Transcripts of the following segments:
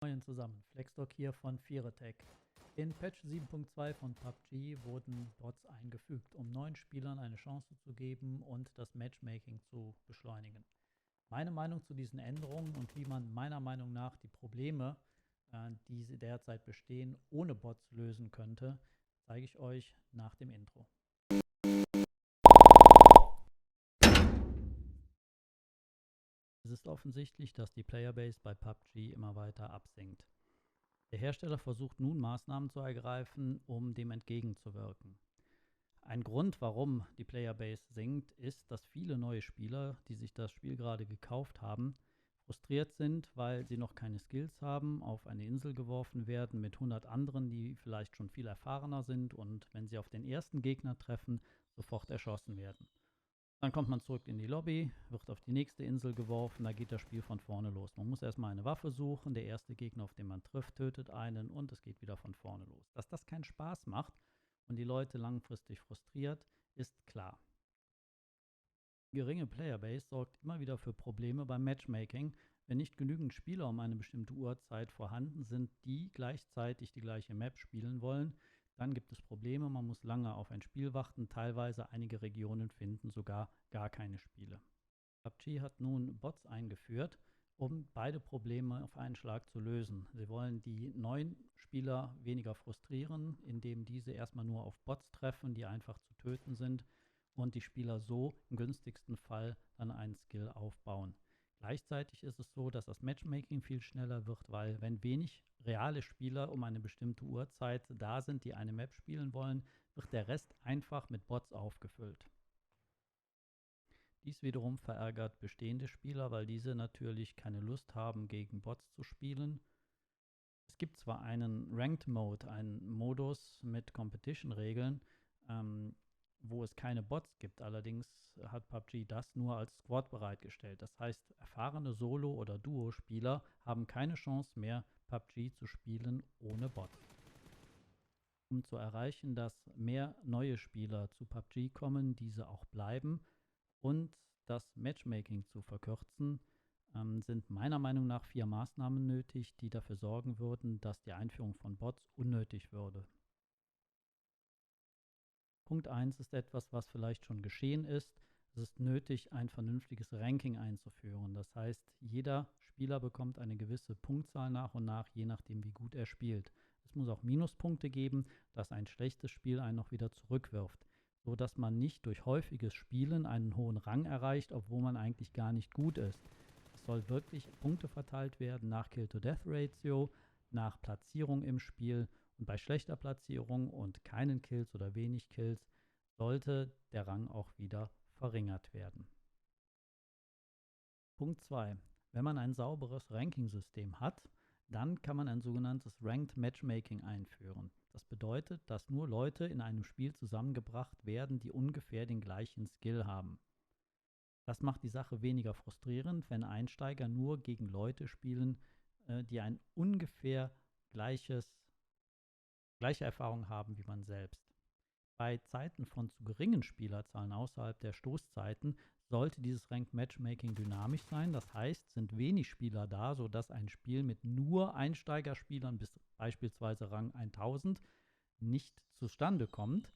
Moin zusammen, Flexdoc hier von Vieretech. In Patch 7.2 von PUBG wurden Bots eingefügt, um neuen Spielern eine Chance zu geben und das Matchmaking zu beschleunigen. Meine Meinung zu diesen Änderungen und wie man meiner Meinung nach die Probleme, die sie derzeit bestehen, ohne Bots lösen könnte, zeige ich euch nach dem Intro. Es ist offensichtlich, dass die Playerbase bei PUBG immer weiter absinkt. Der Hersteller versucht nun Maßnahmen zu ergreifen, um dem entgegenzuwirken. Ein Grund, warum die Playerbase sinkt, ist, dass viele neue Spieler, die sich das Spiel gerade gekauft haben, frustriert sind, weil sie noch keine Skills haben, auf eine Insel geworfen werden mit 100 anderen, die vielleicht schon viel erfahrener sind und wenn sie auf den ersten Gegner treffen, sofort erschossen werden. Dann kommt man zurück in die Lobby, wird auf die nächste Insel geworfen, da geht das Spiel von vorne los. Man muss erstmal eine Waffe suchen, der erste Gegner, auf den man trifft, tötet einen und es geht wieder von vorne los. Dass das keinen Spaß macht und die Leute langfristig frustriert, ist klar. Die geringe Playerbase sorgt immer wieder für Probleme beim Matchmaking, wenn nicht genügend Spieler um eine bestimmte Uhrzeit vorhanden sind, die gleichzeitig die gleiche Map spielen wollen. Dann gibt es Probleme, man muss lange auf ein Spiel warten, teilweise einige Regionen finden sogar gar keine Spiele. PUBG hat nun Bots eingeführt, um beide Probleme auf einen Schlag zu lösen. Sie wollen die neuen Spieler weniger frustrieren, indem diese erstmal nur auf Bots treffen, die einfach zu töten sind und die Spieler so im günstigsten Fall dann einen Skill aufbauen. Gleichzeitig ist es so, dass das Matchmaking viel schneller wird, weil wenn wenig reale Spieler um eine bestimmte Uhrzeit da sind, die eine Map spielen wollen, wird der Rest einfach mit Bots aufgefüllt. Dies wiederum verärgert bestehende Spieler, weil diese natürlich keine Lust haben, gegen Bots zu spielen. Es gibt zwar einen Ranked Mode, einen Modus mit Competition-Regeln, wo es keine Bots gibt. Allerdings hat PUBG das nur als Squad bereitgestellt. Das heißt, erfahrene Solo- oder Duo-Spieler haben keine Chance mehr, PUBG zu spielen ohne Bot. Um zu erreichen, dass mehr neue Spieler zu PUBG kommen, diese auch bleiben und das Matchmaking zu verkürzen, sind meiner Meinung nach 4 Maßnahmen nötig, die dafür sorgen würden, dass die Einführung von Bots unnötig würde. Punkt 1 ist etwas, was vielleicht schon geschehen ist. Es ist nötig, ein vernünftiges Ranking einzuführen. Das heißt, jeder Spieler bekommt eine gewisse Punktzahl nach und nach, je nachdem, wie gut er spielt. Es muss auch Minuspunkte geben, dass ein schlechtes Spiel einen noch wieder zurückwirft, so dass man nicht durch häufiges Spielen einen hohen Rang erreicht, obwohl man eigentlich gar nicht gut ist. Es soll wirklich Punkte verteilt werden nach Kill-to-Death-Ratio, nach Platzierung im Spiel und bei schlechter Platzierung und keinen Kills oder wenig Kills sollte der Rang auch wieder verringert werden. Punkt 2. Wenn man ein sauberes Ranking-System hat, dann kann man ein sogenanntes Ranked Matchmaking einführen. Das bedeutet, dass nur Leute in einem Spiel zusammengebracht werden, die ungefähr den gleichen Skill haben. Das macht die Sache weniger frustrierend, wenn Einsteiger nur gegen Leute spielen, die ein ungefähr gleiche Erfahrung haben wie man selbst. Bei Zeiten von zu geringen Spielerzahlen außerhalb der Stoßzeiten sollte dieses Ranked Matchmaking dynamisch sein. Das heißt, sind wenig Spieler da, sodass ein Spiel mit nur Einsteigerspielern bis beispielsweise Rang 1000 nicht zustande kommt,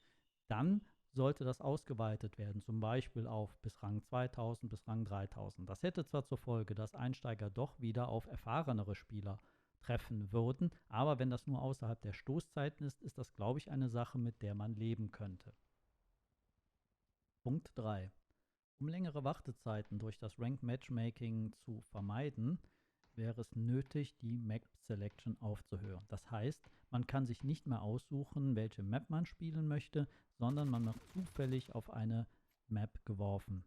dann sollte das ausgeweitet werden, zum Beispiel auf bis Rang 2000, bis Rang 3000. Das hätte zwar zur Folge, dass Einsteiger doch wieder auf erfahrenere Spieler treffen würden, aber wenn das nur außerhalb der Stoßzeiten ist, ist das, glaube ich, eine Sache, mit der man leben könnte. Punkt 3. Um längere Wartezeiten durch das Ranked Matchmaking zu vermeiden, wäre es nötig, die Map Selection aufzuhören. Das heißt, man kann sich nicht mehr aussuchen, welche Map man spielen möchte, sondern man wird zufällig auf eine Map geworfen.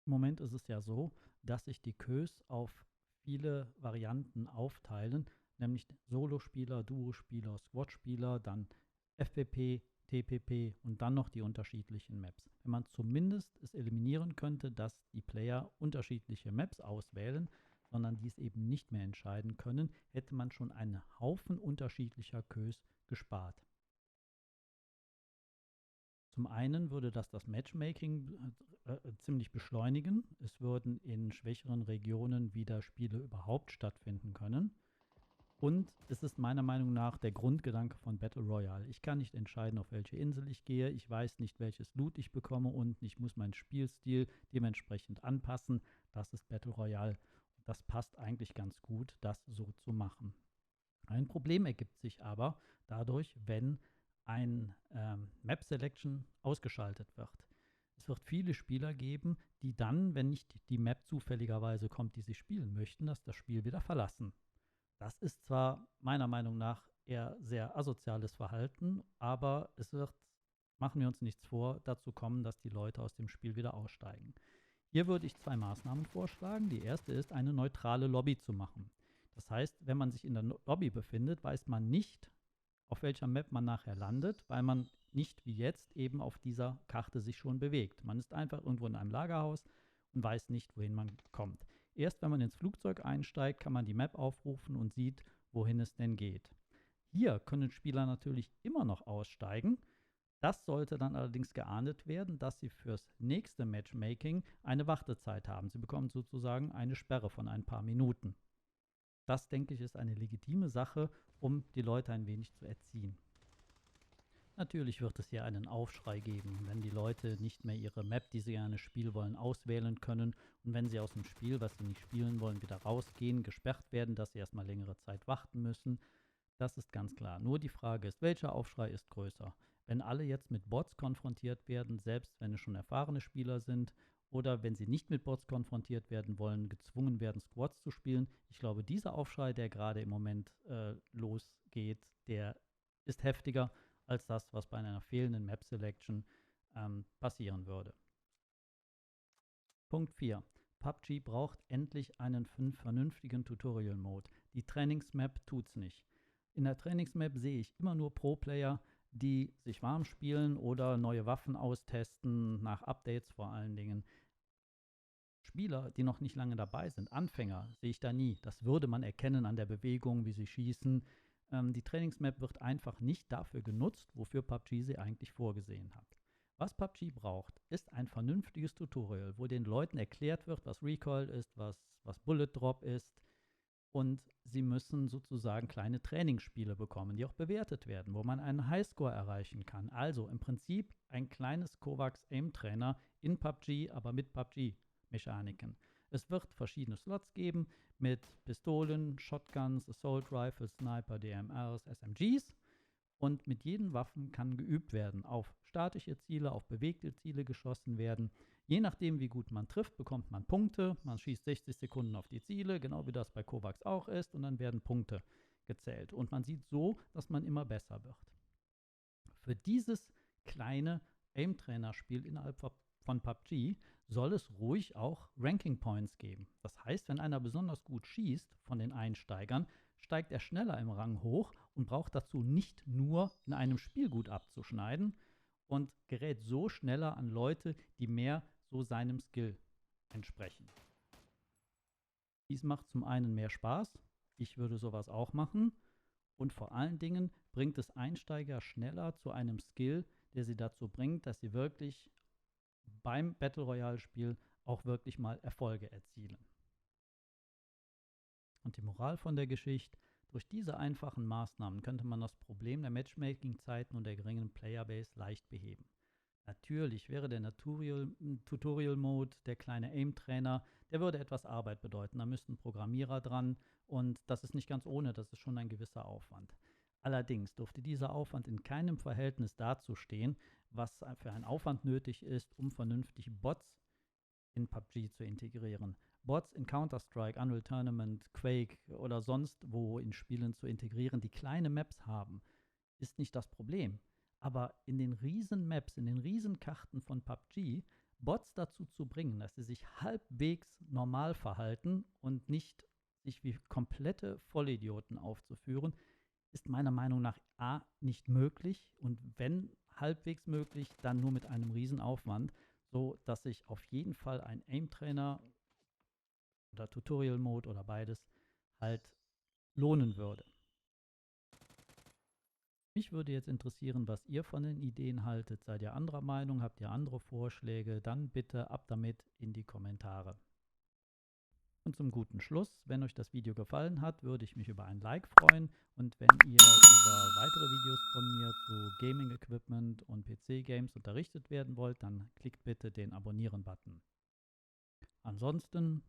Im Moment ist es ja so, dass sich die Queues auf viele Varianten aufteilen, nämlich Solo-Spieler, Duo-Spieler, Squad-Spieler, dann FPP, TPP und dann noch die unterschiedlichen Maps. Wenn man zumindest es eliminieren könnte, dass die Player unterschiedliche Maps auswählen, sondern dies eben nicht mehr entscheiden können, hätte man schon einen Haufen unterschiedlicher Queues gespart. Zum einen würde das Matchmaking ziemlich beschleunigen. Es würden in schwächeren Regionen wieder Spiele überhaupt stattfinden können. Und es ist meiner Meinung nach der Grundgedanke von Battle Royale. Ich kann nicht entscheiden, auf welche Insel ich gehe. Ich weiß nicht, welches Loot ich bekomme unten. Ich muss meinen Spielstil dementsprechend anpassen. Das ist Battle Royale. Und das passt eigentlich ganz gut, das so zu machen. Ein Problem ergibt sich aber dadurch, wenn ein Map Selection ausgeschaltet wird. Es wird viele Spieler geben, die dann, wenn nicht die Map zufälligerweise kommt, die sie spielen möchten, das Spiel wieder verlassen. Das ist zwar meiner Meinung nach eher sehr asoziales Verhalten, aber es wird, machen wir uns nichts vor, dazu kommen, dass die Leute aus dem Spiel wieder aussteigen. Hier würde ich zwei Maßnahmen vorschlagen. Die erste ist, eine neutrale Lobby zu machen. Das heißt, wenn man sich in der Lobby befindet, weiß man nicht, auf welcher Map man nachher landet, weil man nicht wie jetzt eben auf dieser Karte sich schon bewegt. Man ist einfach irgendwo in einem Lagerhaus und weiß nicht, wohin man kommt. Erst wenn man ins Flugzeug einsteigt, kann man die Map aufrufen und sieht, wohin es denn geht. Hier können Spieler natürlich immer noch aussteigen. Das sollte dann allerdings geahndet werden, dass sie fürs nächste Matchmaking eine Wartezeit haben. Sie bekommen sozusagen eine Sperre von ein paar Minuten. Das, denke ich, ist eine legitime Sache, um die Leute ein wenig zu erziehen. Natürlich wird es hier einen Aufschrei geben, wenn die Leute nicht mehr ihre Map, die sie gerne spielen wollen, auswählen können und wenn sie aus dem Spiel, was sie nicht spielen wollen, wieder rausgehen, gesperrt werden, dass sie erstmal längere Zeit warten müssen. Das ist ganz klar. Nur die Frage ist, welcher Aufschrei ist größer? Wenn alle jetzt mit Bots konfrontiert werden, selbst wenn es schon erfahrene Spieler sind, oder wenn sie nicht mit Bots konfrontiert werden wollen, gezwungen werden, Squads zu spielen. Ich glaube, dieser Aufschrei, der gerade im Moment losgeht, der ist heftiger als das, was bei einer fehlenden Map Selection passieren würde. Punkt 4. PUBG braucht endlich einen vernünftigen Tutorial-Mode. Die Trainingsmap tut's nicht. In der Trainingsmap sehe ich immer nur Pro-Player, die sich warm spielen oder neue Waffen austesten, nach Updates vor allen Dingen. Spieler, die noch nicht lange dabei sind, Anfänger, sehe ich da nie. Das würde man erkennen an der Bewegung, wie sie schießen. Die Trainingsmap wird einfach nicht dafür genutzt, wofür PUBG sie eigentlich vorgesehen hat. Was PUBG braucht, ist ein vernünftiges Tutorial, wo den Leuten erklärt wird, was Recoil ist, was Bullet Drop ist. Und sie müssen sozusagen kleine Trainingsspiele bekommen, die auch bewertet werden, wo man einen Highscore erreichen kann. Also im Prinzip ein kleines Kovacs Aim Trainer in PUBG, aber mit PUBG-Mechaniken. Es wird verschiedene Slots geben mit Pistolen, Shotguns, Assault Rifles, Sniper, DMRs, SMGs. Und mit jeden Waffen kann geübt werden. Auf statische Ziele, auf bewegte Ziele geschossen werden. Je nachdem, wie gut man trifft, bekommt man Punkte. Man schießt 60 Sekunden auf die Ziele, genau wie das bei Kovacs auch ist. Und dann werden Punkte gezählt. Und man sieht so, dass man immer besser wird. Für dieses kleine Aim-Trainer-Spiel innerhalb von PUBG soll es ruhig auch Ranking Points geben. Das heißt, wenn einer besonders gut schießt von den Einsteigern, steigt er schneller im Rang hoch und braucht dazu nicht nur in einem Spiel gut abzuschneiden und gerät so schneller an Leute, die mehr so seinem Skill entsprechen. Dies macht zum einen mehr Spaß, ich würde sowas auch machen, und vor allen Dingen bringt es Einsteiger schneller zu einem Skill, der sie dazu bringt, dass sie wirklich beim Battle Royale Spiel auch wirklich mal Erfolge erzielen. Und die Moral von der Geschichte: Durch diese einfachen Maßnahmen könnte man das Problem der Matchmaking-Zeiten und der geringen Playerbase leicht beheben. Natürlich wäre der Tutorial-Mode, der kleine Aim-Trainer, der würde etwas Arbeit bedeuten. Da müssten Programmierer dran und das ist nicht ganz ohne, das ist schon ein gewisser Aufwand. Allerdings dürfte dieser Aufwand in keinem Verhältnis dazu stehen, was für ein Aufwand nötig ist, um vernünftig Bots in PUBG zu integrieren. Bots in Counter-Strike, Unreal Tournament, Quake oder sonst wo in Spielen zu integrieren, die kleine Maps haben, ist nicht das Problem. Aber in den riesen Maps, in den riesen Karten von PUBG, Bots dazu zu bringen, dass sie sich halbwegs normal verhalten und nicht sich wie komplette Vollidioten aufzuführen, ist meiner Meinung nach A nicht möglich und wenn halbwegs möglich, dann nur mit einem Riesenaufwand, so dass sich auf jeden Fall ein Aim-Trainer oder Tutorial-Mode oder beides halt lohnen würde. Mich würde jetzt interessieren, was ihr von den Ideen haltet. Seid ihr anderer Meinung? Habt ihr andere Vorschläge? Dann bitte ab damit in die Kommentare. Und zum guten Schluss, wenn euch das Video gefallen hat, würde ich mich über ein Like freuen. Und wenn ihr über weitere Videos von mir zu Gaming Equipment und PC-Games unterrichtet werden wollt, dann klickt bitte den Abonnieren-Button. Ansonsten